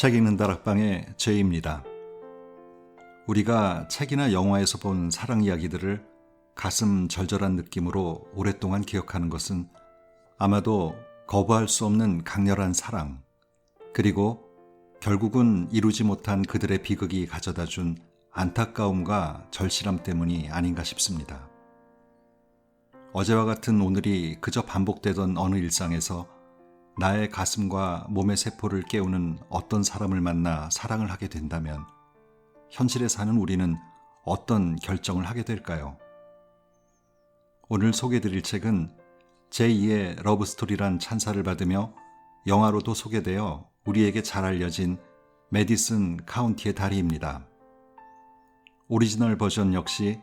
책 읽는 다락방의 제이입니다. 우리가 책이나 영화에서 본 사랑 이야기들을 가슴 절절한 느낌으로 오랫동안 기억하는 것은 아마도 거부할 수 없는 강렬한 사랑, 그리고 결국은 이루지 못한 그들의 비극이 가져다 준 안타까움과 절실함 때문이 아닌가 싶습니다. 어제와 같은 오늘이 그저 반복되던 어느 일상에서 나의 가슴과 몸의 세포를 깨우는 어떤 사람을 만나 사랑을 하게 된다면 현실에 사는 우리는 어떤 결정을 하게 될까요? 오늘 소개해드릴 책은 제2의 러브스토리란 찬사를 받으며 영화로도 소개되어 우리에게 잘 알려진 메디슨 카운티의 다리입니다. 오리지널 버전 역시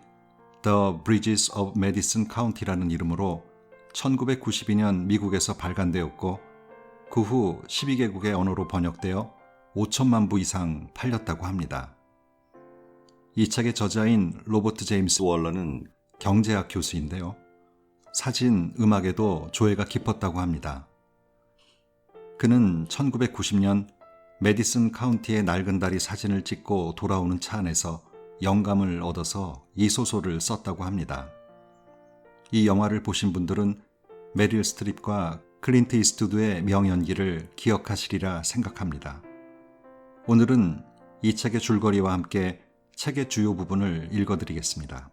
The Bridges of Madison County라는 이름으로 1992년 미국에서 발간되었고 그 후 12개국의 언어로 번역되어 5천만 부 이상 팔렸다고 합니다. 이 책의 저자인 로버트 제임스 월러는 경제학 교수인데요. 사진, 음악에도 조예가 깊었다고 합니다. 그는 1990년 메디슨 카운티의 낡은 다리 사진을 찍고 돌아오는 차 안에서 영감을 얻어서 이 소설을 썼다고 합니다. 이 영화를 보신 분들은 메릴 스트립과 클린트 이스트우드의 명연기를 기억하시리라 생각합니다. 오늘은 이 책의 줄거리와 함께 책의 주요 부분을 읽어드리겠습니다.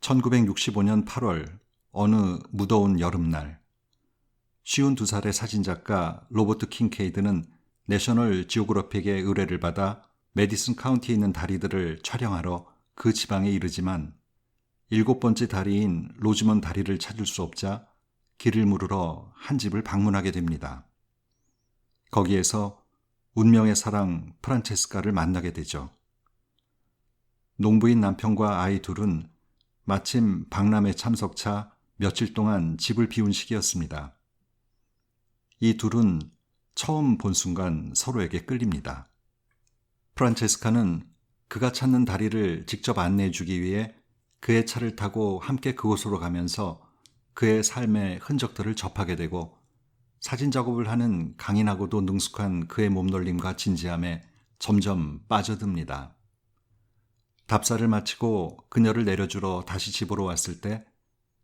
(1965년 8월) 어느 무더운 여름날 52살의 사진작가 로버트 킹케이드는 내셔널 지오그래픽의 의뢰를 받아 메디슨 카운티에 있는 다리들을 촬영하러 그 지방에 이르지만 7번째 다리인 로즈먼 다리를 찾을 수 없자 길을 물으러 한 집을 방문하게 됩니다. 거기에서 운명의 사랑 프란체스카를 만나게 되죠. 농부인 남편과 아이 둘은 마침 박람회 참석차 며칠 동안 집을 비운 시기였습니다. 이 둘은 처음 본 순간 서로에게 끌립니다. 프란체스카는 그가 찾는 다리를 직접 안내해 주기 위해 그의 차를 타고 함께 그곳으로 가면서 그의 삶의 흔적들을 접하게 되고 사진 작업을 하는 강인하고도 능숙한 그의 몸놀림과 진지함에 점점 빠져듭니다. 답사를 마치고 그녀를 내려주러 다시 집으로 왔을 때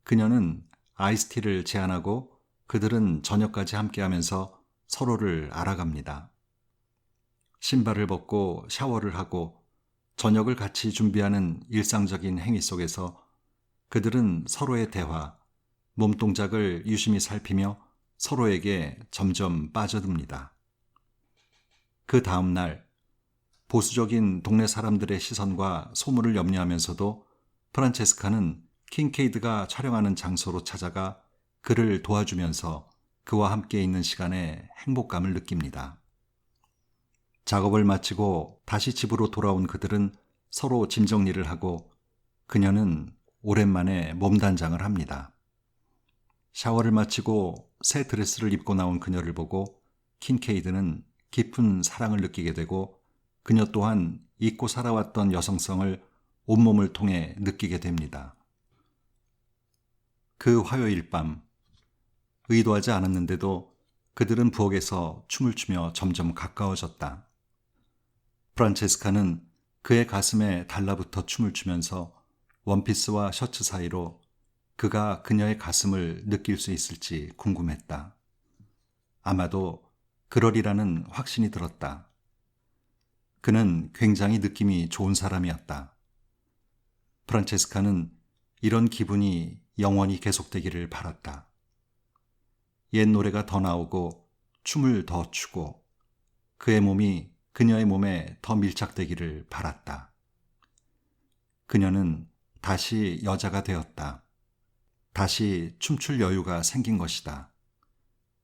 그녀는 아이스티를 제안하고 그들은 저녁까지 함께하면서 서로를 알아갑니다. 신발을 벗고 샤워를 하고 저녁을 같이 준비하는 일상적인 행위 속에서 그들은 서로의 대화, 몸동작을 유심히 살피며 서로에게 점점 빠져듭니다. 그 다음 날 보수적인 동네 사람들의 시선과 소문을 염려하면서도 프란체스카는 킹케이드가 촬영하는 장소로 찾아가 그를 도와주면서 그와 함께 있는 시간에 행복감을 느낍니다. 작업을 마치고 다시 집으로 돌아온 그들은 서로 짐 정리를 하고 그녀는 오랜만에 몸단장을 합니다. 샤워를 마치고 새 드레스를 입고 나온 그녀를 보고 킨케이드는 깊은 사랑을 느끼게 되고 그녀 또한 잊고 살아왔던 여성성을 온몸을 통해 느끼게 됩니다. 그 화요일 밤, 의도하지 않았는데도 그들은 부엌에서 춤을 추며 점점 가까워졌다. 프란체스카는 그의 가슴에 달라붙어 춤을 추면서 원피스와 셔츠 사이로 그가 그녀의 가슴을 느낄 수 있을지 궁금했다. 아마도 그러리라는 확신이 들었다. 그는 굉장히 느낌이 좋은 사람이었다. 프란체스카는 이런 기분이 영원히 계속되기를 바랐다. 옛 노래가 더 나오고 춤을 더 추고 그의 몸이 그녀의 몸에 더 밀착되기를 바랐다. 그녀는 다시 여자가 되었다. 다시 춤출 여유가 생긴 것이다.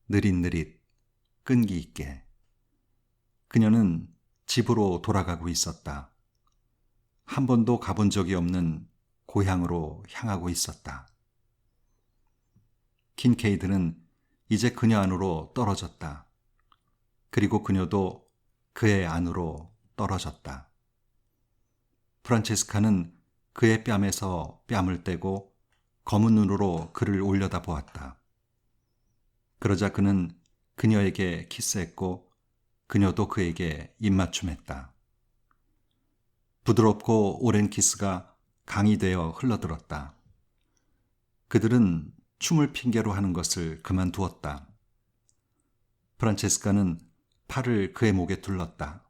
느릿느릿, 끈기 있게. 그녀는 집으로 돌아가고 있었다. 한 번도 가본 적이 없는 고향으로 향하고 있었다. 킨케이드는 이제 그녀 안으로 떨어졌다. 그리고 그녀도 그의 안으로 떨어졌다. 프란체스카는 그의 뺨에서 뺨을 떼고 검은 눈으로 그를 올려다 보았다. 그러자 그는 그녀에게 키스했고 그녀도 그에게 입맞춤했다. 부드럽고 오랜 키스가 강이 되어 흘러들었다. 그들은 춤을 핑계로 하는 것을 그만두었다. 프란체스카는 팔을 그의 목에 둘렀다.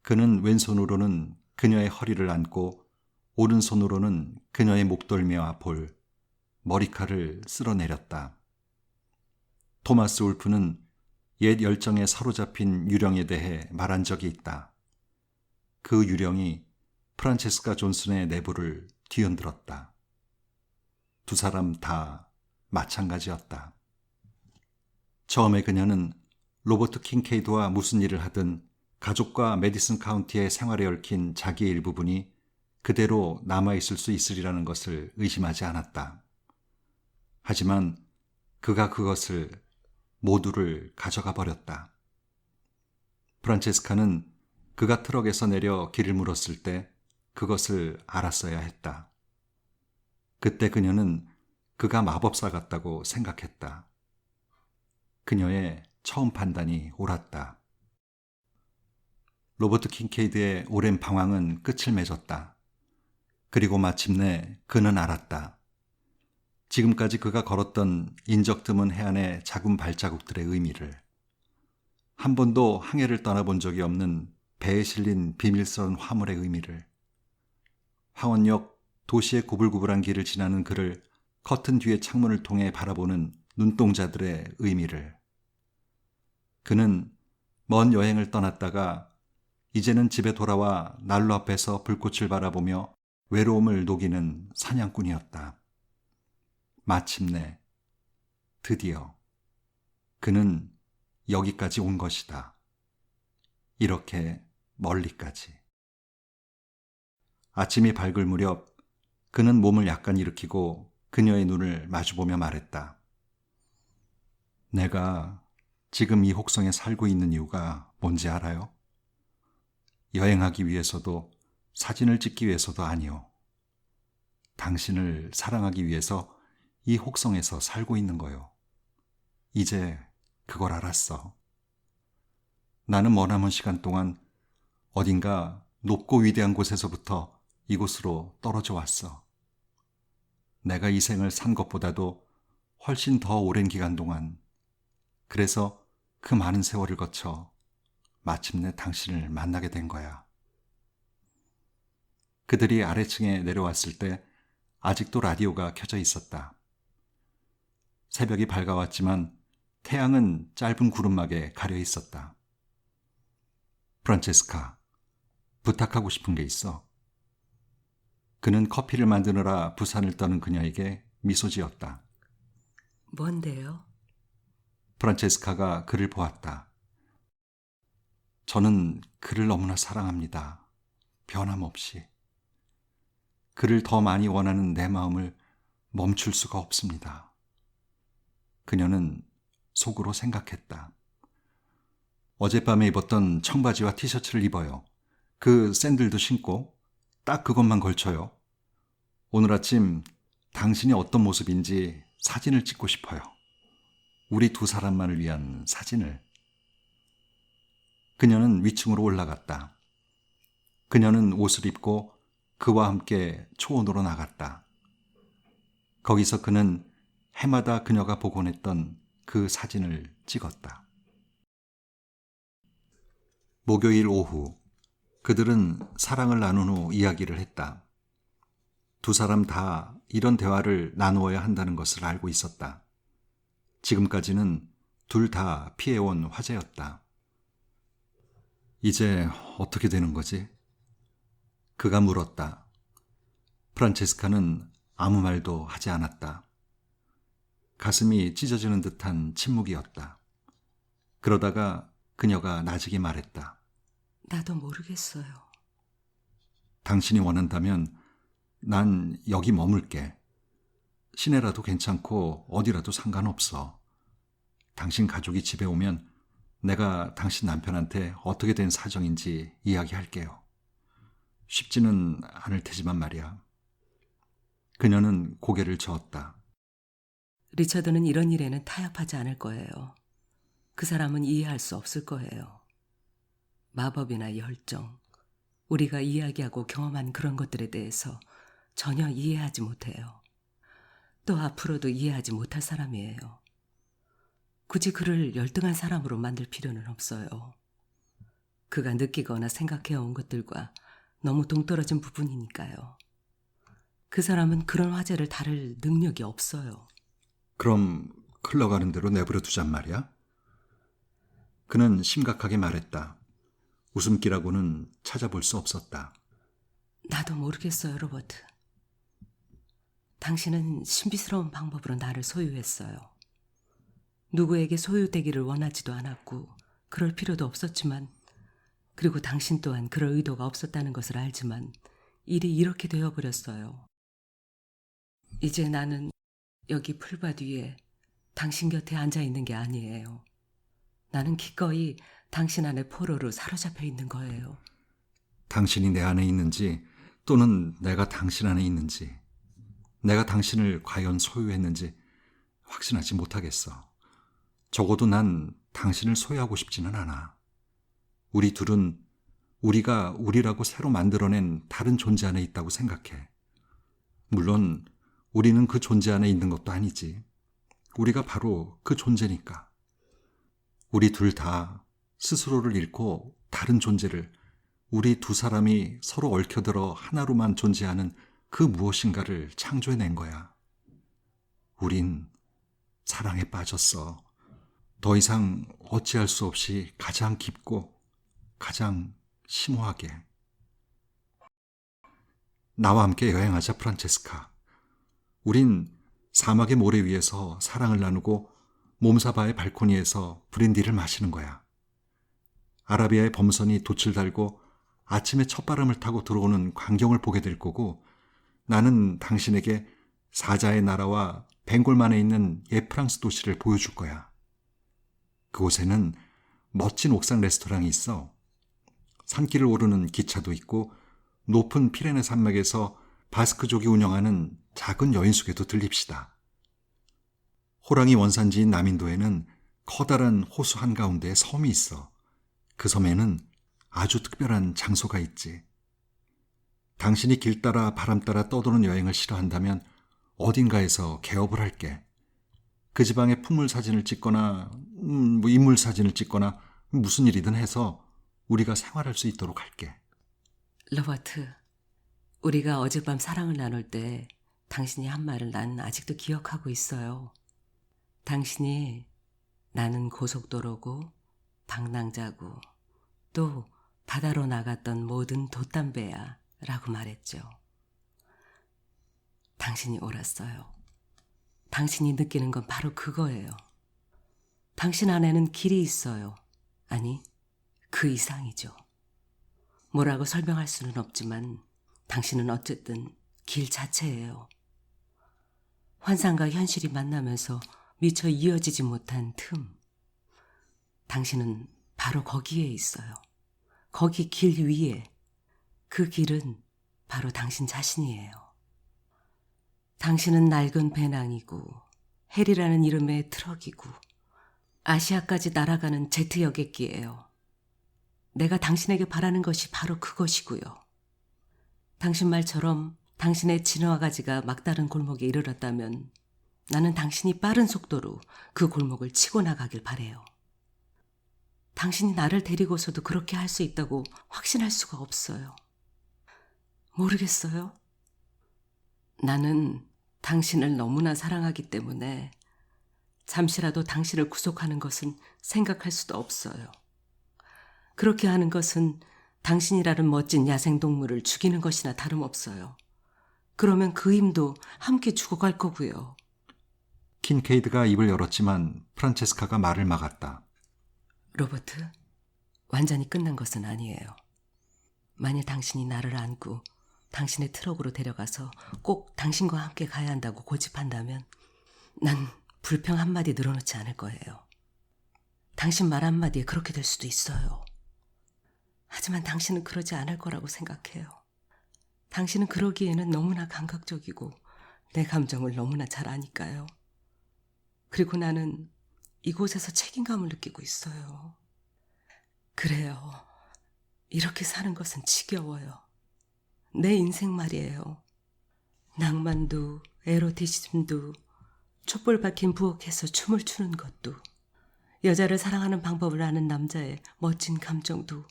그는 왼손으로는 그녀의 허리를 안고 오른손으로는 그녀의 목덜미와 볼, 머리카락을 쓸어내렸다. 토마스 울프는 옛 열정에 사로잡힌 유령에 대해 말한 적이 있다. 그 유령이 프란체스카 존슨의 내부를 뒤흔들었다. 두 사람 다 마찬가지였다. 처음에 그녀는 로버트 킹케이드와 무슨 일을 하든 가족과 메디슨 카운티의 생활에 얽힌 자기의 일부분이 그대로 남아있을 수 있으리라는 것을 의심하지 않았다. 하지만 그가 그것을 모두를 가져가 버렸다. 프란체스카는 그가 트럭에서 내려 길을 물었을 때 그것을 알았어야 했다. 그때 그녀는 그가 마법사 같다고 생각했다. 그녀의 처음 판단이 옳았다. 로버트 킹케이드의 오랜 방황은 끝을 맺었다. 그리고 마침내 그는 알았다. 지금까지 그가 걸었던 인적 드문 해안의 작은 발자국들의 의미를, 한 번도 항해를 떠나본 적이 없는 배에 실린 비밀스러운 화물의 의미를, 황원역 도시의 구불구불한 길을 지나는 그를 커튼 뒤의 창문을 통해 바라보는 눈동자들의 의미를. 그는 먼 여행을 떠났다가 이제는 집에 돌아와 난로 앞에서 불꽃을 바라보며 외로움을 녹이는 사냥꾼이었다. 마침내, 드디어 그는 여기까지 온 것이다. 이렇게 멀리까지. 아침이 밝을 무렵 그는 몸을 약간 일으키고 그녀의 눈을 마주보며 말했다. 내가 지금 이 혹성에 살고 있는 이유가 뭔지 알아요? 여행하기 위해서도 사진을 찍기 위해서도 아니요. 당신을 사랑하기 위해서 이 혹성에서 살고 있는 거요. 이제 그걸 알았어. 나는 머나먼 시간 동안 어딘가 높고 위대한 곳에서부터 이곳으로 떨어져 왔어. 내가 이 생을 산 것보다도 훨씬 더 오랜 기간 동안, 그래서 그 많은 세월을 거쳐 마침내 당신을 만나게 된 거야. 그들이 아래층에 내려왔을 때 아직도 라디오가 켜져 있었다. 새벽이 밝아왔지만 태양은 짧은 구름막에 가려 있었다. 프란체스카, 부탁하고 싶은 게 있어. 그는 커피를 만드느라 부산을 떠는 그녀에게 미소 지었다. 뭔데요? 프란체스카가 그를 보았다. 저는 그를 너무나 사랑합니다. 변함없이. 그를 더 많이 원하는 내 마음을 멈출 수가 없습니다. 그녀는 속으로 생각했다. 어젯밤에 입었던 청바지와 티셔츠를 입어요. 그 샌들도 신고 딱 그것만 걸쳐요. 오늘 아침 당신이 어떤 모습인지 사진을 찍고 싶어요. 우리 두 사람만을 위한 사진을. 그녀는 위층으로 올라갔다. 그녀는 옷을 입고 그와 함께 초원으로 나갔다. 거기서 그는 해마다 그녀가 보곤 했던 그 사진을 찍었다. 목요일 오후, 그들은 사랑을 나눈 후 이야기를 했다. 두 사람 다 이런 대화를 나누어야 한다는 것을 알고 있었다. 지금까지는 둘 다 피해온 화제였다. 이제 어떻게 되는 거지? 그가 물었다. 프란체스카는 아무 말도 하지 않았다. 가슴이 찢어지는 듯한 침묵이었다. 그러다가 그녀가 나직이 말했다. 나도 모르겠어요. 당신이 원한다면 난 여기 머물게. 시내라도 괜찮고 어디라도 상관없어. 당신 가족이 집에 오면 내가 당신 남편한테 어떻게 된 사정인지 이야기할게요. 쉽지는 않을 테지만 말이야. 그녀는 고개를 저었다. 리처드는 이런 일에는 타협하지 않을 거예요. 그 사람은 이해할 수 없을 거예요. 마법이나 열정, 우리가 이야기하고 경험한 그런 것들에 대해서 전혀 이해하지 못해요. 또 앞으로도 이해하지 못할 사람이에요. 굳이 그를 열등한 사람으로 만들 필요는 없어요. 그가 느끼거나 생각해온 것들과 너무 동떨어진 부분이니까요. 그 사람은 그런 화제를 다룰 능력이 없어요. 그럼 흘러가는 대로 내버려 두잔 말이야? 그는 심각하게 말했다. 웃음기라고는 찾아볼 수 없었다. 나도 모르겠어요, 로버트. 당신은 신비스러운 방법으로 나를 소유했어요. 누구에게 소유되기를 원하지도 않았고 그럴 필요도 없었지만, 그리고 당신 또한 그럴 의도가 없었다는 것을 알지만 일이 이렇게 되어버렸어요. 이제 나는 여기 풀밭 위에 당신 곁에 앉아있는 게 아니에요. 나는 기꺼이 당신 안에 포로로 사로잡혀 있는 거예요. 당신이 내 안에 있는지 또는 내가 당신 안에 있는지, 내가 당신을 과연 소유했는지 확신하지 못하겠어. 적어도 난 당신을 소유하고 싶지는 않아. 우리 둘은 우리가 우리라고 새로 만들어낸 다른 존재 안에 있다고 생각해. 물론 우리는 그 존재 안에 있는 것도 아니지. 우리가 바로 그 존재니까. 우리 둘 다 스스로를 잃고 다른 존재를, 우리 두 사람이 서로 얽혀들어 하나로만 존재하는 그 무엇인가를 창조해낸 거야. 우린 사랑에 빠졌어. 더 이상 어찌할 수 없이 가장 깊고 가장 심오하게. 나와 함께 여행하자, 프란체스카. 우린 사막의 모래 위에서 사랑을 나누고 몬사바의 발코니에서 브랜디를 마시는 거야. 아라비아의 범선이 돛을 달고 아침에 첫바람을 타고 들어오는 광경을 보게 될 거고, 나는 당신에게 사자의 나라와 벵골만에 있는 옛 프랑스 도시를 보여줄 거야. 그곳에는 멋진 옥상 레스토랑이 있어. 산길을 오르는 기차도 있고 높은 피레네 산맥에서 바스크족이 운영하는 작은 여인숙에도 들립시다. 호랑이 원산지인 남인도에는 커다란 호수 한가운데에 섬이 있어. 그 섬에는 아주 특별한 장소가 있지. 당신이 길 따라 바람 따라 떠도는 여행을 싫어한다면 어딘가에서 개업을 할게. 그 지방의 풍물 사진을 찍거나 인물 사진을 찍거나 무슨 일이든 해서 우리가 생활할 수 있도록 할게. 로버트, 우리가 어젯밤 사랑을 나눌 때 당신이 한 말을 난 아직도 기억하고 있어요. 당신이 나는 고속도로고 방랑자고 또 바다로 나갔던 모든 돛담배야 라고 말했죠. 당신이 옳았어요. 당신이 느끼는 건 바로 그거예요. 당신 안에는 길이 있어요. 아니, 그 이상이죠. 뭐라고 설명할 수는 없지만 당신은 어쨌든 길 자체예요. 환상과 현실이 만나면서 미처 이어지지 못한 틈. 당신은 바로 거기에 있어요. 거기 길 위에. 그 길은 바로 당신 자신이에요. 당신은 낡은 배낭이고 헬이라는 이름의 트럭이고 아시아까지 날아가는 제트 여객기예요. 내가 당신에게 바라는 것이 바로 그것이고요. 당신 말처럼 당신의 진화가지가 막다른 골목에 이르렀다면 나는 당신이 빠른 속도로 그 골목을 치고 나가길 바래요. 당신이 나를 데리고서도 그렇게 할 수 있다고 확신할 수가 없어요. 모르겠어요. 나는 당신을 너무나 사랑하기 때문에 잠시라도 당신을 구속하는 것은 생각할 수도 없어요. 그렇게 하는 것은 당신이라는 멋진 야생동물을 죽이는 것이나 다름없어요. 그러면 그 힘도 함께 죽어갈 거고요. 킨케이드가 입을 열었지만 프란체스카가 말을 막았다. 로버트, 완전히 끝난 것은 아니에요. 만일 당신이 나를 안고 당신의 트럭으로 데려가서 꼭 당신과 함께 가야 한다고 고집한다면 난 불평 한마디 늘어놓지 않을 거예요. 당신 말 한마디에 그렇게 될 수도 있어요. 하지만 당신은 그러지 않을 거라고 생각해요. 당신은 그러기에는 너무나 감각적이고 내 감정을 너무나 잘 아니까요. 그리고 나는 이곳에서 책임감을 느끼고 있어요. 그래요. 이렇게 사는 것은 지겨워요. 내 인생 말이에요. 낭만도 에로티즘도 촛불 박힌 부엌에서 춤을 추는 것도 여자를 사랑하는 방법을 아는 남자의 멋진 감정도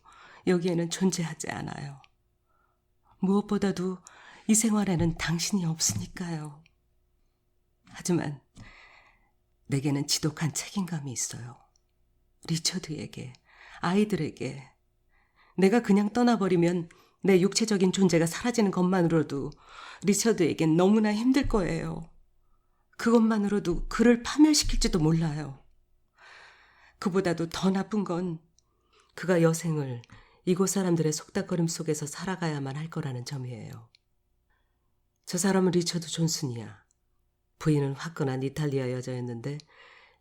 여기에는 존재하지 않아요. 무엇보다도 이 생활에는 당신이 없으니까요. 하지만 내게는 지독한 책임감이 있어요. 리처드에게, 아이들에게. 내가 그냥 떠나버리면 내 육체적인 존재가 사라지는 것만으로도 리처드에겐 너무나 힘들 거예요. 그것만으로도 그를 파멸시킬지도 몰라요. 그보다도 더 나쁜 건 그가 여생을 이곳 사람들의 속닥거림 속에서 살아가야만 할 거라는 점이에요. 저 사람은 리처드 존슨이야. 부인은 화끈한 이탈리아 여자였는데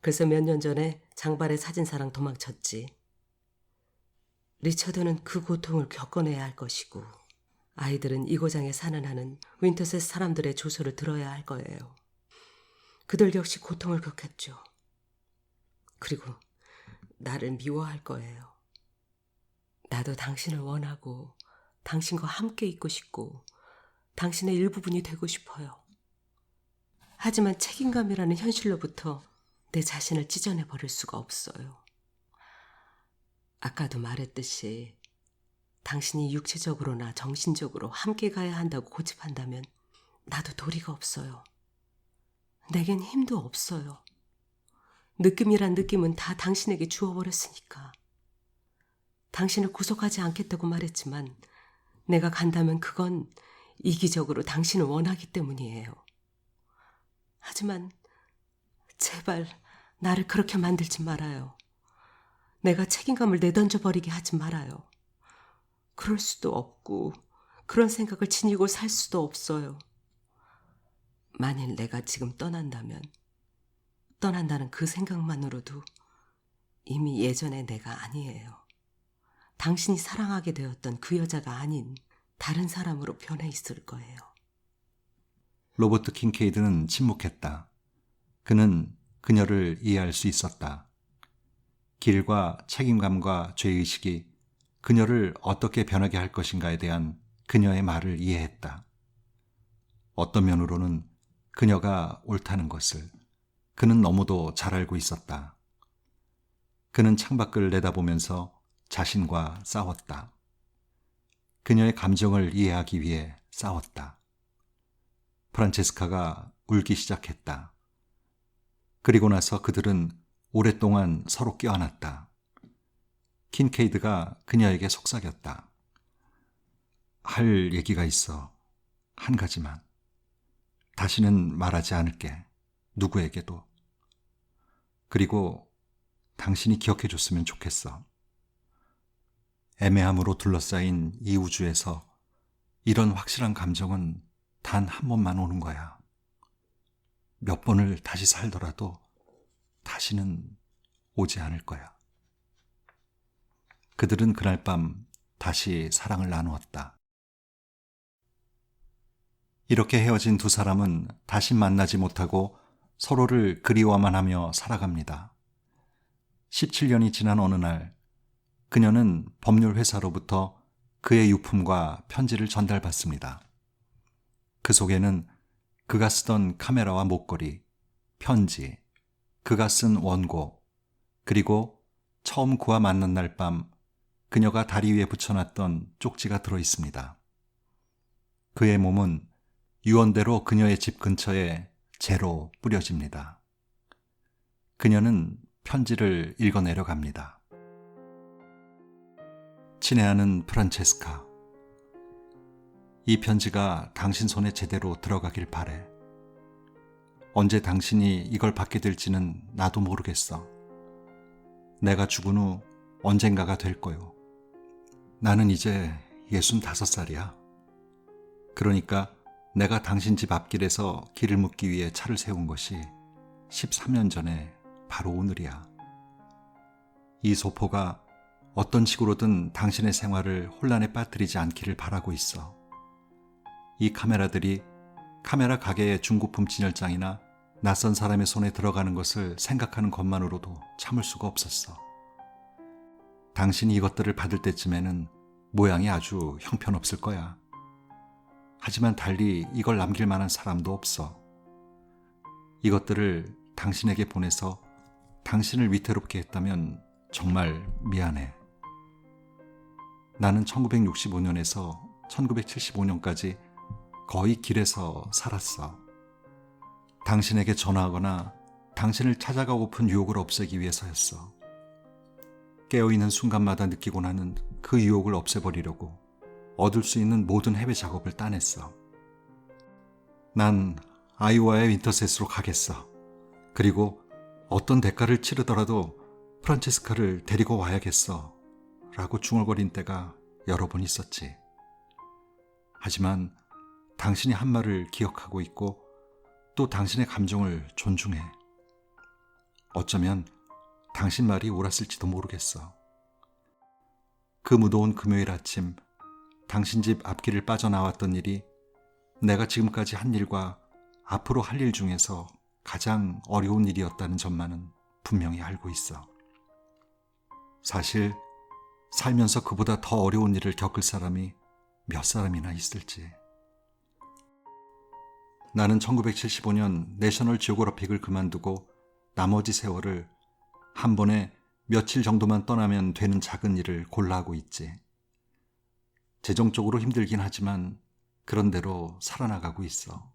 글쎄 몇 년 전에 장발의 사진사랑 도망쳤지. 리처드는 그 고통을 겪어내야 할 것이고 아이들은 이 고장에 사는 한은 윈터셋 사람들의 조소를 들어야 할 거예요. 그들 역시 고통을 겪었죠. 그리고 나를 미워할 거예요. 나도 당신을 원하고 당신과 함께 있고 싶고 당신의 일부분이 되고 싶어요. 하지만 책임감이라는 현실로부터 내 자신을 찢어내버릴 수가 없어요. 아까도 말했듯이 당신이 육체적으로나 정신적으로 함께 가야 한다고 고집한다면 나도 도리가 없어요. 내겐 힘도 없어요. 느낌이란 느낌은 다 당신에게 주어버렸으니까. 당신을 구속하지 않겠다고 말했지만 내가 간다면 그건 이기적으로 당신을 원하기 때문이에요. 하지만 제발 나를 그렇게 만들지 말아요. 내가 책임감을 내던져버리게 하지 말아요. 그럴 수도 없고 그런 생각을 지니고 살 수도 없어요. 만일 내가 지금 떠난다면 떠난다는 그 생각만으로도 이미 예전의 내가 아니에요. 당신이 사랑하게 되었던 그 여자가 아닌 다른 사람으로 변해 있을 거예요. 로버트 킹케이드는 침묵했다. 그는 그녀를 이해할 수 있었다. 길과 책임감과 죄의식이 그녀를 어떻게 변하게 할 것인가에 대한 그녀의 말을 이해했다. 어떤 면으로는 그녀가 옳다는 것을 그는 너무도 잘 알고 있었다. 그는 창밖을 내다보면서 자신과 싸웠다. 그녀의 감정을 이해하기 위해 싸웠다. 프란체스카가 울기 시작했다. 그리고 나서 그들은 오랫동안 서로 껴안았다. 킨케이드가 그녀에게 속삭였다. 할 얘기가 있어. 한 가지만. 다시는 말하지 않을게. 누구에게도. 그리고 당신이 기억해 줬으면 좋겠어. 애매함으로 둘러싸인 이 우주에서 이런 확실한 감정은 단 한 번만 오는 거야. 몇 번을 다시 살더라도 다시는 오지 않을 거야. 그들은 그날 밤 다시 사랑을 나누었다. 이렇게 헤어진 두 사람은 다시 만나지 못하고 서로를 그리워만 하며 살아갑니다. 17년이 지난 어느 날 그녀는 법률회사로부터 그의 유품과 편지를 전달받습니다. 그 속에는 그가 쓰던 카메라와 목걸이, 편지, 그가 쓴 원고, 그리고 처음 그와 만난 날 밤 그녀가 다리 위에 붙여놨던 쪽지가 들어 있습니다. 그의 몸은 유언대로 그녀의 집 근처에 재로 뿌려집니다. 그녀는 편지를 읽어 내려갑니다. 친애하는 프란체스카, 이 편지가 당신 손에 제대로 들어가길 바래. 언제 당신이 이걸 받게 될지는 나도 모르겠어. 내가 죽은 후 언젠가가 될 거요. 나는 이제 65살이야. 그러니까 내가 당신 집 앞길에서 길을 묻기 위해 차를 세운 것이 13년 전에 바로 오늘이야. 이 소포가 어떤 식으로든 당신의 생활을 혼란에 빠뜨리지 않기를 바라고 있어. 이 카메라들이 카메라 가게의 중고품 진열장이나 낯선 사람의 손에 들어가는 것을 생각하는 것만으로도 참을 수가 없었어. 당신이 이것들을 받을 때쯤에는 모양이 아주 형편없을 거야. 하지만 달리 이걸 남길 만한 사람도 없어. 이것들을 당신에게 보내서 당신을 위태롭게 했다면 정말 미안해. 나는 1965년에서 1975년까지 거의 길에서 살았어. 당신에게 전화하거나 당신을 찾아가고픈 유혹을 없애기 위해서였어. 깨어있는 순간마다 느끼고 나는 그 유혹을 없애버리려고 얻을 수 있는 모든 해외 작업을 따냈어. 난 아이오와의 윈터셋으로 가겠어. 그리고 어떤 대가를 치르더라도 프란체스카를 데리고 와야겠어. 라고 중얼거린 때가 여러 번 있었지. 하지만 당신이 한 말을 기억하고 있고 또 당신의 감정을 존중해. 어쩌면 당신 말이 옳았을지도 모르겠어. 그 무더운 금요일 아침 당신 집 앞길을 빠져나왔던 일이 내가 지금까지 한 일과 앞으로 할 일 중에서 가장 어려운 일이었다는 점만은 분명히 알고 있어. 사실 살면서 그보다 더 어려운 일을 겪을 사람이 몇 사람이나 있을지. 나는 1975년 내셔널 지오그래픽을 그만두고 나머지 세월을 한 번에 며칠 정도만 떠나면 되는 작은 일을 골라 하고 있지. 재정적으로 힘들긴 하지만 그런대로 살아나가고 있어.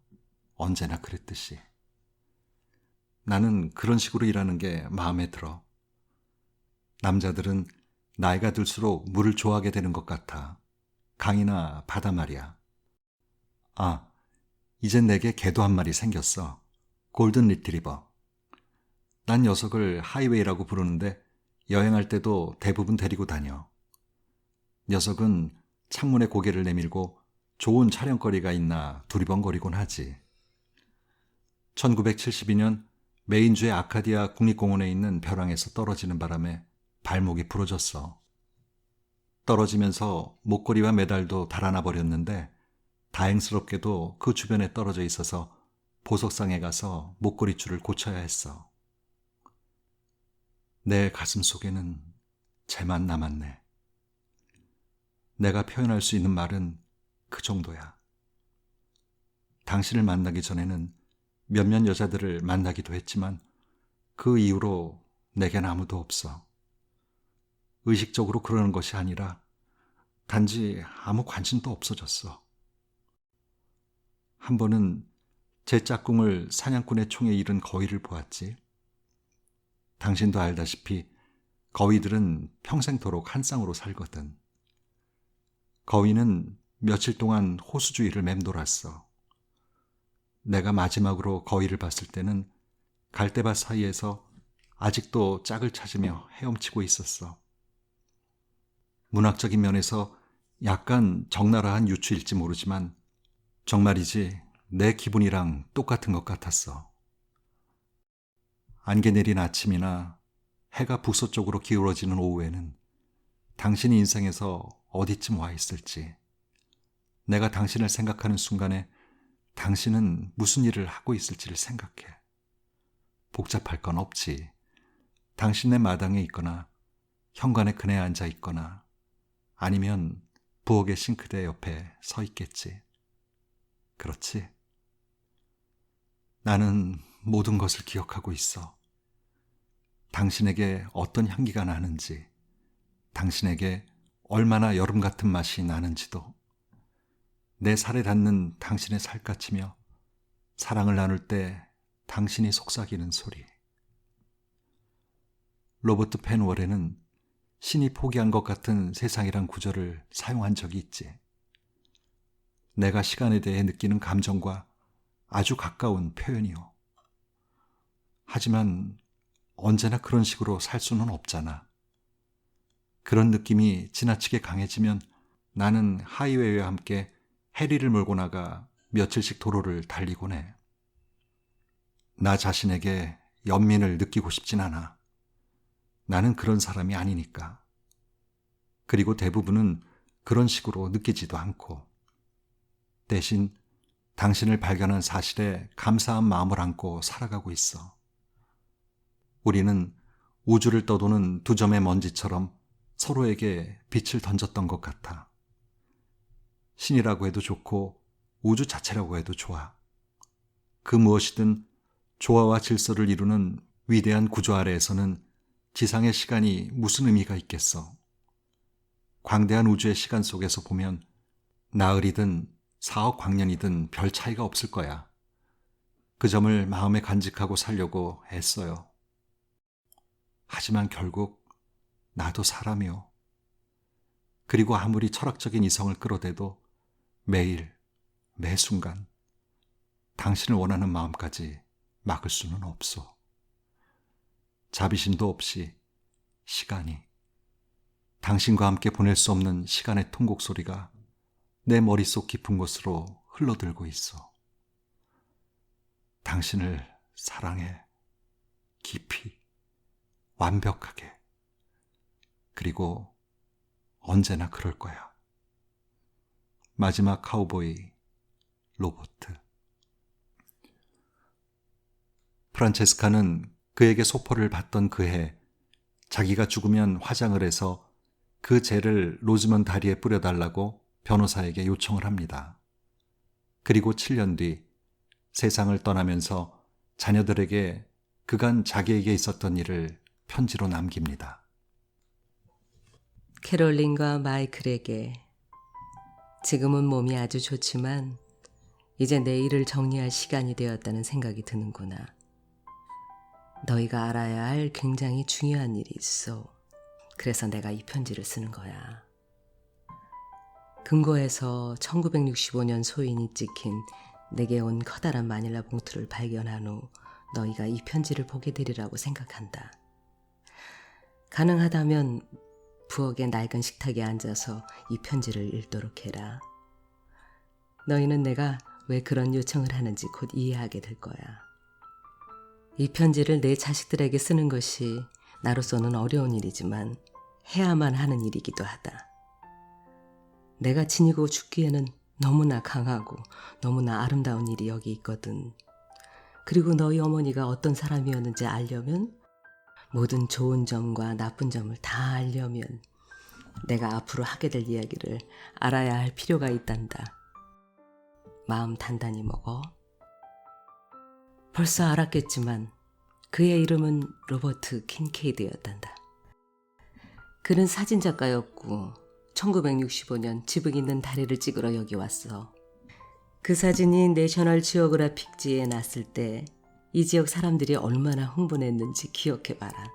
언제나 그랬듯이. 나는 그런 식으로 일하는 게 마음에 들어. 남자들은 나이가 들수록 물을 좋아하게 되는 것 같아. 강이나 바다 말이야. 아, 이젠 내게 개도 한 마리 생겼어. 골든 리트리버. 난 녀석을 하이웨이라고 부르는데 여행할 때도 대부분 데리고 다녀. 녀석은 창문에 고개를 내밀고 좋은 촬영거리가 있나 두리번거리곤 하지. 1972년 메인주의 아카디아 국립공원에 있는 벼랑에서 떨어지는 바람에 발목이 부러졌어. 떨어지면서 목걸이와 메달도 달아나 버렸는데 다행스럽게도 그 주변에 떨어져 있어서 보석상에 가서 목걸이줄을 고쳐야 했어. 내 가슴 속에는 쟤만 남았네. 내가 표현할 수 있는 말은 그 정도야. 당신을 만나기 전에는 몇몇 여자들을 만나기도 했지만 그 이후로 내겐 아무도 없어. 의식적으로 그러는 것이 아니라 단지 아무 관심도 없어졌어. 한 번은 제 짝꿍을 사냥꾼의 총에 잃은 거위를 보았지. 당신도 알다시피 거위들은 평생토록 한 쌍으로 살거든. 거위는 며칠 동안 호수 주위를 맴돌았어. 내가 마지막으로 거위를 봤을 때는 갈대밭 사이에서 아직도 짝을 찾으며 헤엄치고 있었어. 문학적인 면에서 약간 적나라한 유추일지 모르지만 정말이지 내 기분이랑 똑같은 것 같았어. 안개 내린 아침이나 해가 북서쪽으로 기울어지는 오후에는 당신이 인생에서 어디쯤 와 있을지, 내가 당신을 생각하는 순간에 당신은 무슨 일을 하고 있을지를 생각해. 복잡할 건 없지. 당신네 마당에 있거나 현관에 그네 앉아 있거나 아니면 부엌의 싱크대 옆에 서 있겠지. 그렇지? 나는 모든 것을 기억하고 있어. 당신에게 어떤 향기가 나는지, 당신에게 얼마나 여름 같은 맛이 나는지도, 내 살에 닿는 당신의 살갗이며 사랑을 나눌 때 당신이 속삭이는 소리. 로버트 펜월에는 신이 포기한 것 같은 세상이란 구절을 사용한 적이 있지. 내가 시간에 대해 느끼는 감정과 아주 가까운 표현이요. 하지만 언제나 그런 식으로 살 수는 없잖아. 그런 느낌이 지나치게 강해지면 나는 하이웨이와 함께 해리를 몰고 나가 며칠씩 도로를 달리곤 해. 나 자신에게 연민을 느끼고 싶진 않아. 나는 그런 사람이 아니니까. 그리고 대부분은 그런 식으로 느끼지도 않고. 대신 당신을 발견한 사실에 감사한 마음을 안고 살아가고 있어. 우리는 우주를 떠도는 두 점의 먼지처럼 서로에게 빛을 던졌던 것 같아. 신이라고 해도 좋고 우주 자체라고 해도 좋아. 그 무엇이든 조화와 질서를 이루는 위대한 구조 아래에서는 지상의 시간이 무슨 의미가 있겠어. 광대한 우주의 시간 속에서 보면 나흘이든 4억 광년이든 별 차이가 없을 거야. 그 점을 마음에 간직하고 살려고 애써요. 하지만 결국 나도 사람이요. 그리고 아무리 철학적인 이성을 끌어대도 매일, 매 순간 당신을 원하는 마음까지 막을 수는 없어. 자비심도 없이 시간이, 당신과 함께 보낼 수 없는 시간의 통곡 소리가 내 머릿속 깊은 곳으로 흘러들고 있어. 당신을 사랑해. 깊이, 완벽하게. 그리고 언제나 그럴 거야. 마지막 카우보이 로버트. 프란체스카는 그에게 소포를 받던 그해 자기가 죽으면 화장을 해서 그 재를 로즈먼 다리에 뿌려달라고 변호사에게 요청을 합니다. 그리고 7년 뒤 세상을 떠나면서 자녀들에게 그간 자기에게 있었던 일을 편지로 남깁니다. 캐롤린과 마이클에게 지금은 몸이 아주 좋지만 이제 내 일을 정리할 시간이 되었다는 생각이 드는구나. 너희가 알아야 할 굉장히 중요한 일이 있어. 그래서 내가 이 편지를 쓰는 거야. 금고에서 1965년 소인이 찍힌 내게 온 커다란 마닐라 봉투를 발견한 후 너희가 이 편지를 보게 되리라고 생각한다. 가능하다면 부엌의 낡은 식탁에 앉아서 이 편지를 읽도록 해라. 너희는 내가 왜 그런 요청을 하는지 곧 이해하게 될 거야. 이 편지를 내 자식들에게 쓰는 것이 나로서는 어려운 일이지만 해야만 하는 일이기도 하다. 내가 지니고 죽기에는 너무나 강하고 너무나 아름다운 일이 여기 있거든. 그리고 너희 어머니가 어떤 사람이었는지 알려면, 모든 좋은 점과 나쁜 점을 다 알려면 내가 앞으로 하게 될 이야기를 알아야 할 필요가 있단다. 마음 단단히 먹어. 벌써 알았겠지만 그의 이름은 로버트 킨케이드였단다. 그는 사진작가였고 1965년 지붕 있는 다리를 찍으러 여기 왔어. 그 사진이 내셔널 지오그래픽지에 났을 때 이 지역 사람들이 얼마나 흥분했는지 기억해봐라.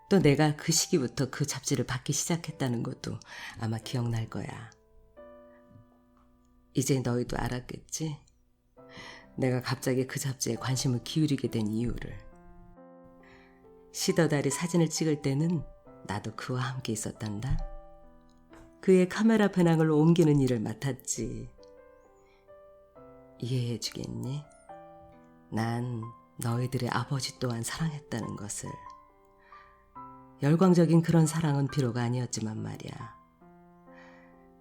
또 내가 그 시기부터 그 잡지를 받기 시작했다는 것도 아마 기억날 거야. 이제 너희도 알았겠지? 내가 갑자기 그 잡지에 관심을 기울이게 된 이유를. 시더다리 사진을 찍을 때는 나도 그와 함께 있었단다. 그의 카메라 배낭을 옮기는 일을 맡았지. 이해해 주겠니? 난 너희들의 아버지 또한 사랑했다는 것을. 열광적인 그런 사랑은 비록 아니었지만 말이야.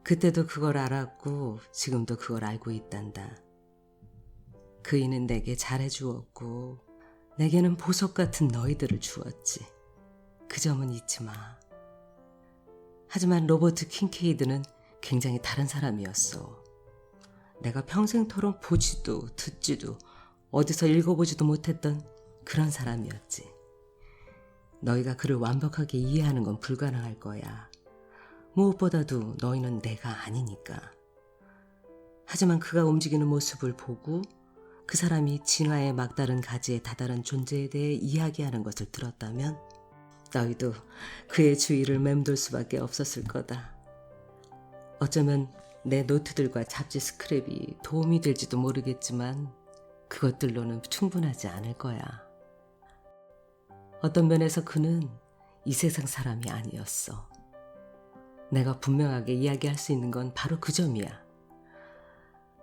그때도 그걸 알았고 지금도 그걸 알고 있단다. 그이는 내게 잘해주었고 내게는 보석 같은 너희들을 주었지. 그 점은 잊지 마. 하지만 로버트 킨케이드는 굉장히 다른 사람이었어. 내가 평생토록 보지도 듣지도 어디서 읽어보지도 못했던 그런 사람이었지. 너희가 그를 완벽하게 이해하는 건 불가능할 거야. 무엇보다도 너희는 내가 아니니까. 하지만 그가 움직이는 모습을 보고 그 사람이 진화의 막다른 가지에 다다른 존재에 대해 이야기하는 것을 들었다면 너희도 그의 주위를 맴돌 수밖에 없었을 거다. 어쩌면 내 노트들과 잡지 스크랩이 도움이 될지도 모르겠지만 그것들로는 충분하지 않을 거야. 어떤 면에서 그는 이 세상 사람이 아니었어. 내가 분명하게 이야기할 수 있는 건 바로 그 점이야.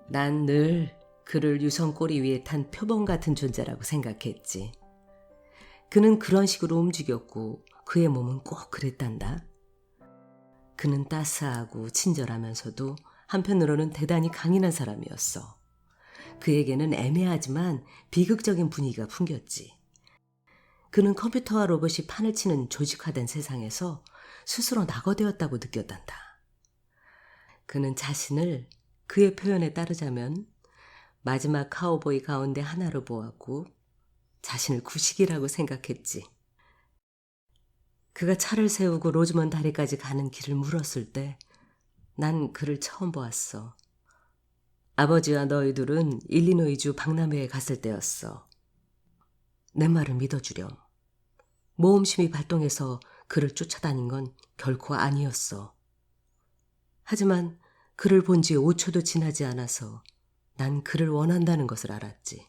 난 늘 그를 유성 꼬리 위에 탄 표범 같은 존재라고 생각했지. 그는 그런 식으로 움직였고 그의 몸은 꼭 그랬단다. 그는 따스하고 친절하면서도 한편으로는 대단히 강인한 사람이었어. 그에게는 애매하지만 비극적인 분위기가 풍겼지. 그는 컴퓨터와 로봇이 판을 치는 조직화된 세상에서 스스로 낙오되었다고 느꼈단다. 그는 자신을 그의 표현에 따르자면 마지막 카우보이 가운데 하나로 보았고 자신을 구식이라고 생각했지. 그가 차를 세우고 로즈먼 다리까지 가는 길을 물었을 때 난 그를 처음 보았어. 아버지와 너희 둘은 일리노이주 박람회에 갔을 때였어. 내 말을 믿어주렴. 모험심이 발동해서 그를 쫓아다닌 건 결코 아니었어. 하지만 그를 본 지 5초도 지나지 않아서 난 그를 원한다는 것을 알았지.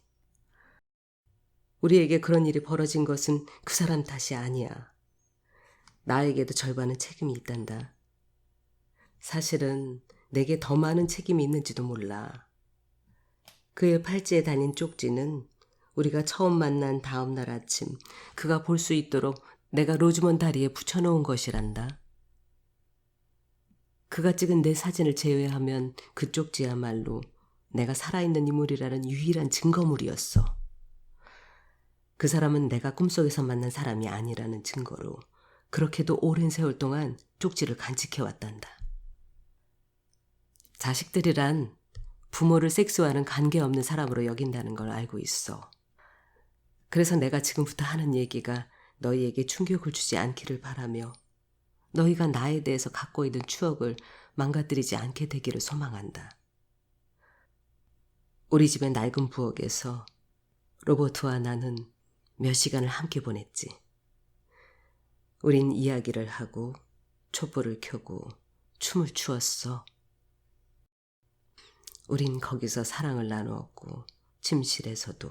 우리에게 그런 일이 벌어진 것은 그 사람 탓이 아니야. 나에게도 절반은 책임이 있단다. 사실은 내게 더 많은 책임이 있는지도 몰라. 그의 팔찌에 다닌 쪽지는 우리가 처음 만난 다음 날 아침 그가 볼 수 있도록 내가 로즈먼 다리에 붙여놓은 것이란다. 그가 찍은 내 사진을 제외하면 그 쪽지야말로 내가 살아있는 인물이라는 유일한 증거물이었어. 그 사람은 내가 꿈속에서 만난 사람이 아니라는 증거로 그렇게도 오랜 세월 동안 쪽지를 간직해왔단다. 자식들이란 부모를 섹스와는 관계없는 사람으로 여긴다는 걸 알고 있어. 그래서 내가 지금부터 하는 얘기가 너희에게 충격을 주지 않기를 바라며 너희가 나에 대해서 갖고 있는 추억을 망가뜨리지 않게 되기를 소망한다. 우리 집의 낡은 부엌에서 로버트와 나는 몇 시간을 함께 보냈지. 우린 이야기를 하고 촛불을 켜고 춤을 추었어. 우린 거기서 사랑을 나누었고 침실에서도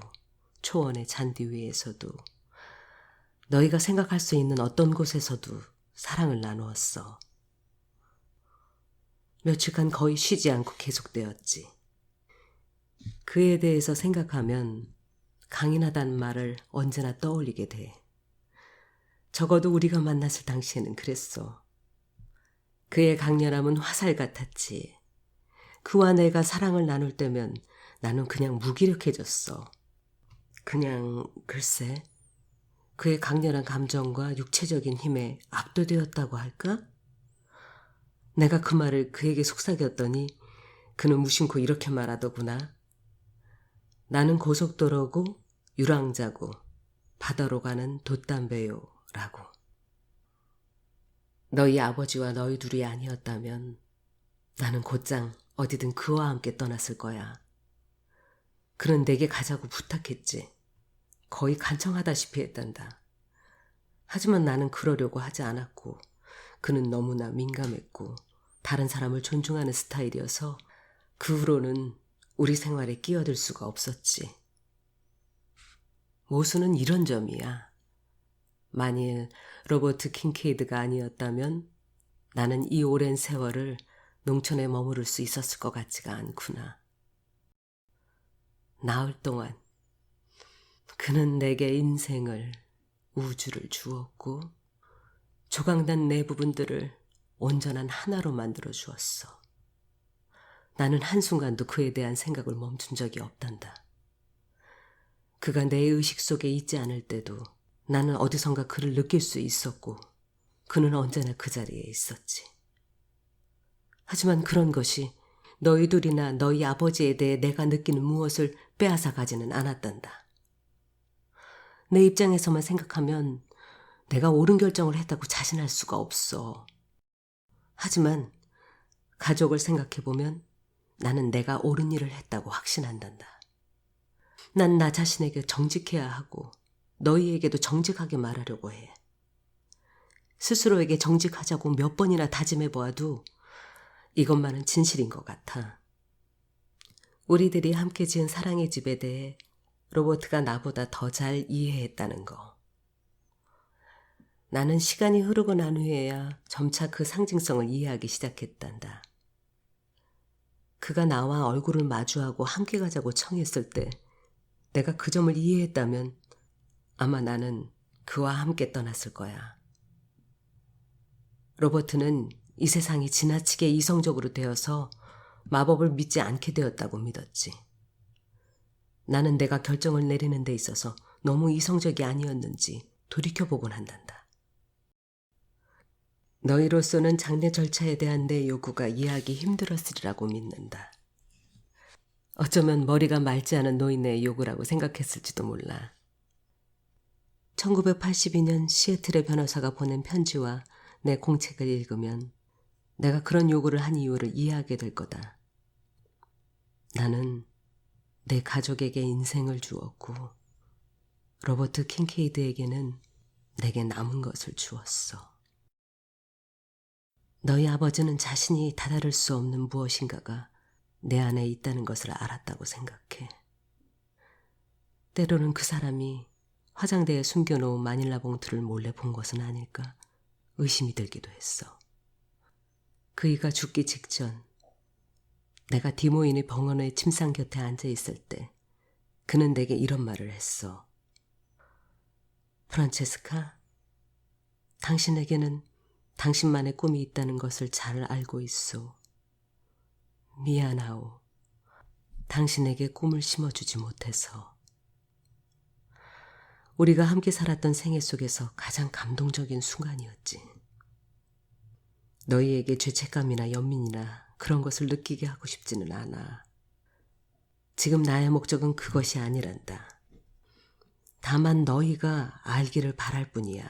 초원의 잔디 위에서도 너희가 생각할 수 있는 어떤 곳에서도 사랑을 나누었어. 며칠간 거의 쉬지 않고 계속되었지. 그에 대해서 생각하면 강인하다는 말을 언제나 떠올리게 돼. 적어도 우리가 만났을 당시에는 그랬어. 그의 강렬함은 화살 같았지. 그와 내가 사랑을 나눌 때면 나는 그냥 무기력해졌어. 그냥 글쎄 그의 강렬한 감정과 육체적인 힘에 압도되었다고 할까? 내가 그 말을 그에게 속삭였더니 그는 무심코 이렇게 말하더구나. 나는 고속도로고 유랑자고 바다로 가는 돛담배요 라고. 너희 아버지와 너희 둘이 아니었다면 나는 곧장 어디든 그와 함께 떠났을 거야. 그는 내게 가자고 부탁했지. 거의 간청하다시피 했단다. 하지만 나는 그러려고 하지 않았고 그는 너무나 민감했고 다른 사람을 존중하는 스타일이어서 그 후로는 우리 생활에 끼어들 수가 없었지. 모순은 이런 점이야. 만일 로버트 킹케이드가 아니었다면 나는 이 오랜 세월을 농촌에 머무를 수 있었을 것 같지가 않구나. 나흘 동안 그는 내게 인생을, 우주를 주었고 조각난 내 부분들을 온전한 하나로 만들어 주었어. 나는 한순간도 그에 대한 생각을 멈춘 적이 없단다. 그가 내 의식 속에 있지 않을 때도 나는 어디선가 그를 느낄 수 있었고 그는 언제나 그 자리에 있었지. 하지만 그런 것이 너희 둘이나 너희 아버지에 대해 내가 느끼는 무엇을 빼앗아 가지는 않았단다. 내 입장에서만 생각하면 내가 옳은 결정을 했다고 자신할 수가 없어. 하지만 가족을 생각해보면 나는 내가 옳은 일을 했다고 확신한단다. 난 나 자신에게 정직해야 하고 너희에게도 정직하게 말하려고 해. 스스로에게 정직하자고 몇 번이나 다짐해보아도 이것만은 진실인 것 같아. 우리들이 함께 지은 사랑의 집에 대해 로버트가 나보다 더 잘 이해했다는 거. 나는 시간이 흐르고 난 후에야 점차 그 상징성을 이해하기 시작했단다. 그가 나와 얼굴을 마주하고 함께 가자고 청했을 때 내가 그 점을 이해했다면 아마 나는 그와 함께 떠났을 거야. 로버트는 이 세상이 지나치게 이성적으로 되어서 마법을 믿지 않게 되었다고 믿었지. 나는 내가 결정을 내리는 데 있어서 너무 이성적이 아니었는지 돌이켜보곤 한단다. 너희로서는 장례 절차에 대한 내 요구가 이해하기 힘들었으리라고 믿는다. 어쩌면 머리가 맑지 않은 노인의 요구라고 생각했을지도 몰라. 1982년 시애틀의 변호사가 보낸 편지와 내 공책을 읽으면 내가 그런 요구를 한 이유를 이해하게 될 거다. 나는 내 가족에게 인생을 주었고 로버트 킹케이드에게는 내게 남은 것을 주었어. 너희 아버지는 자신이 다다를 수 없는 무엇인가가 내 안에 있다는 것을 알았다고 생각해. 때로는 그 사람이 화장대에 숨겨놓은 마닐라 봉투를 몰래 본 것은 아닐까 의심이 들기도 했어. 그이가 죽기 직전 내가 디모인의 병원의 침상 곁에 앉아 있을 때 그는 내게 이런 말을 했어. 프란체스카, 당신에게는 당신만의 꿈이 있다는 것을 잘 알고 있소. 미안하오. 당신에게 꿈을 심어주지 못해서. 우리가 함께 살았던 생애 속에서 가장 감동적인 순간이었지. 너희에게 죄책감이나 연민이나 그런 것을 느끼게 하고 싶지는 않아. 지금 나의 목적은 그것이 아니란다. 다만 너희가 알기를 바랄 뿐이야.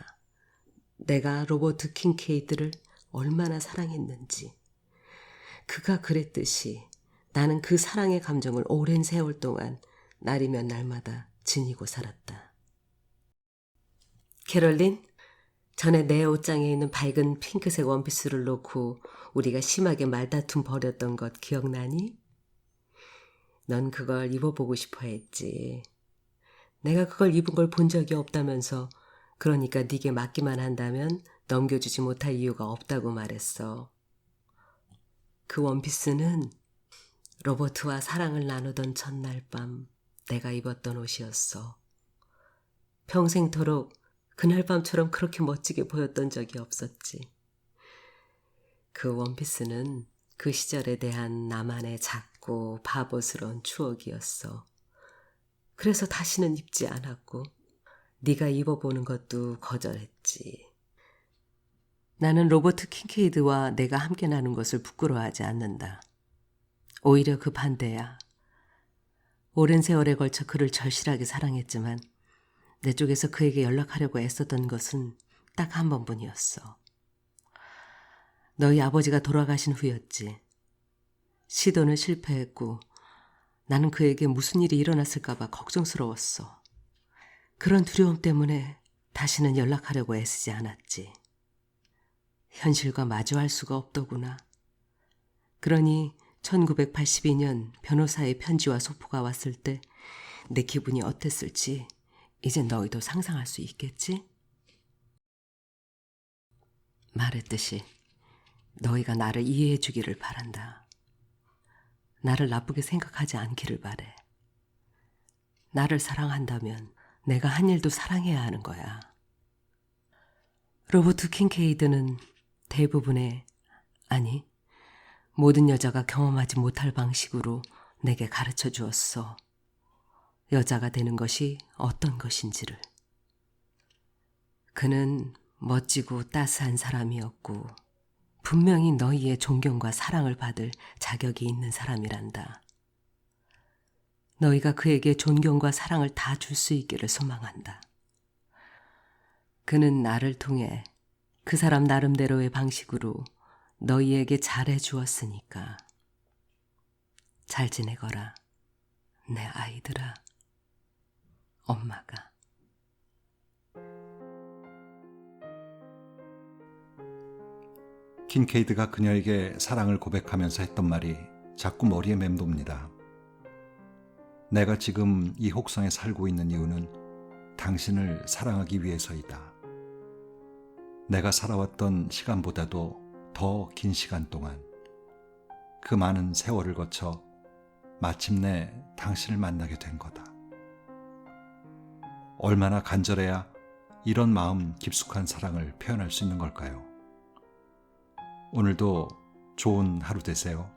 내가 로버트 킹케이드를 얼마나 사랑했는지. 그가 그랬듯이 나는 그 사랑의 감정을 오랜 세월 동안 날이면 날마다 지니고 살았다. 캐럴린, 전에 내 옷장에 있는 밝은 핑크색 원피스를 놓고 우리가 심하게 말다툼 벌였던 것 기억나니? 넌 그걸 입어보고 싶어 했지. 내가 그걸 입은 걸 본 적이 없다면서 그러니까 네게 맡기만 한다면 넘겨주지 못할 이유가 없다고 말했어. 그 원피스는 로버트와 사랑을 나누던 첫날 밤 내가 입었던 옷이었어. 평생토록 그날 밤처럼 그렇게 멋지게 보였던 적이 없었지. 그 원피스는 그 시절에 대한 나만의 작고 바보스러운 추억이었어. 그래서 다시는 입지 않았고 네가 입어보는 것도 거절했지. 나는 로버트 킹케이드와 내가 함께 나눈 것을 부끄러워하지 않는다. 오히려 그 반대야. 오랜 세월에 걸쳐 그를 절실하게 사랑했지만 내 쪽에서 그에게 연락하려고 애썼던 것은 딱 한 번뿐이었어. 너희 아버지가 돌아가신 후였지. 시도는 실패했고 나는 그에게 무슨 일이 일어났을까 봐 걱정스러웠어. 그런 두려움 때문에 다시는 연락하려고 애쓰지 않았지. 현실과 마주할 수가 없더구나. 그러니 1982년 변호사의 편지와 소포가 왔을 때 내 기분이 어땠을지 이제 너희도 상상할 수 있겠지? 말했듯이 너희가 나를 이해해 주기를 바란다. 나를 나쁘게 생각하지 않기를 바래. 나를 사랑한다면 내가 한 일도 사랑해야 하는 거야. 로버트 킹케이드는 대부분의, 아니, 모든 여자가 경험하지 못할 방식으로 내게 가르쳐 주었어. 여자가 되는 것이 어떤 것인지를. 그는 멋지고 따스한 사람이었고 분명히 너희의 존경과 사랑을 받을 자격이 있는 사람이란다. 너희가 그에게 존경과 사랑을 다 줄 수 있기를 소망한다. 그는 나를 통해 그 사람 나름대로의 방식으로 너희에게 잘해 주었으니까. 잘 지내거라, 내 아이들아. 엄마가. 킨케이드가 그녀에게 사랑을 고백하면서 했던 말이 자꾸 머리에 맴돕니다. 내가 지금 이 혹성에 살고 있는 이유는 당신을 사랑하기 위해서이다. 내가 살아왔던 시간보다도 더 긴 시간 동안 그 많은 세월을 거쳐 마침내 당신을 만나게 된 거다. 얼마나 간절해야 이런 마음 깊숙한 사랑을 표현할 수 있는 걸까요? 오늘도 좋은 하루 되세요.